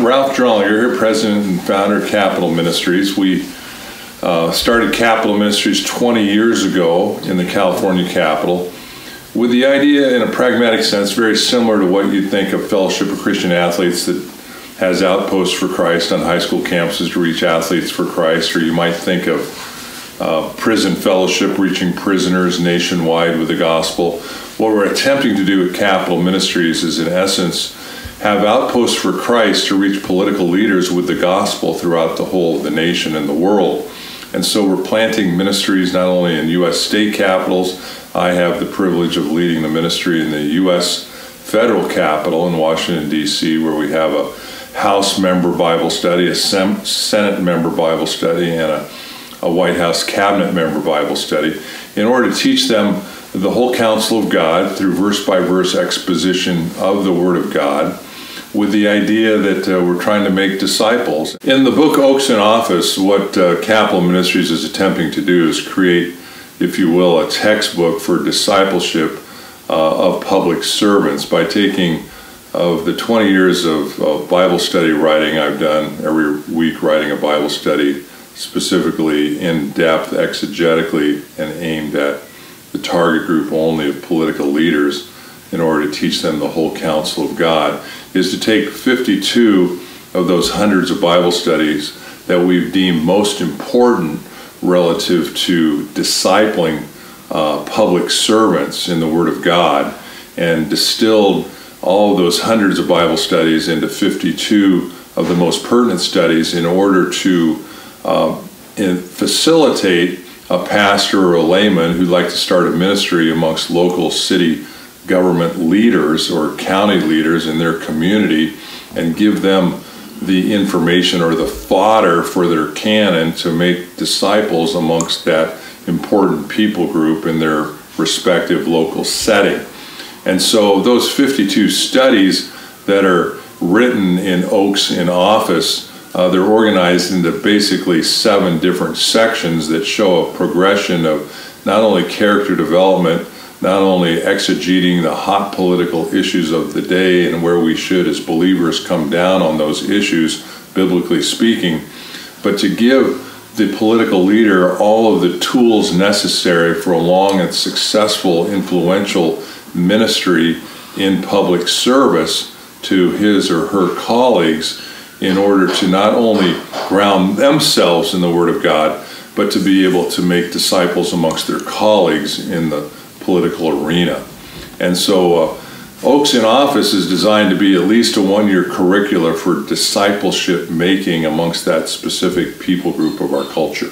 Ralph Drollinger here, President and Founder of Capital Ministries. We started Capital Ministries 20 years ago in the California capital with the idea, in a pragmatic sense, very similar to what you'd think of Fellowship of Christian Athletes that has Outposts for Christ on high school campuses to reach athletes for Christ, or you might think of Prison Fellowship reaching prisoners nationwide with the gospel. What we're attempting to do at Capital Ministries is, in essence, have Outposts for Christ to reach political leaders with the gospel throughout the whole of the nation and the world. And so we're planting ministries not only in U.S. state capitals. I have the privilege of leading the ministry in the U.S. federal capital in Washington, D.C., where we have a House member Bible study, a Senate member Bible study, and a White House cabinet member Bible study, in order to teach them the whole counsel of God through verse-by-verse exposition of the Word of God, with the idea that we're trying to make disciples. In the book Oaks in Office, what Capital Ministries is attempting to do is create, if you will, a textbook for discipleship of public servants by taking of the 20 years of Bible study writing I've done, every week writing a Bible study specifically in depth, exegetically, and aimed at the target group only of political leaders in order to teach them the whole counsel of God, is to take 52 of those hundreds of Bible studies that we've deemed most important relative to discipling public servants in the Word of God, and distilled all of those hundreds of Bible studies into 52 of the most pertinent studies in order to facilitate a pastor or a layman who'd like to start a ministry amongst local city government leaders or county leaders in their community, and give them the information or the fodder for their canon to make disciples amongst that important people group in their respective local setting. And so those 52 studies that are written in Oaks in Office, they're organized into basically 7 different sections that show a progression of not only character development, not only exegeting the hot political issues of the day and where we should as believers come down on those issues, biblically speaking, but to give the political leader all of the tools necessary for a long and successful, influential ministry in public service to his or her colleagues, in order to not only ground themselves in the Word of God, but to be able to make disciples amongst their colleagues in the political arena. And so Oaks in Office is designed to be at least a 1-year curricula for discipleship making amongst that specific people group of our culture.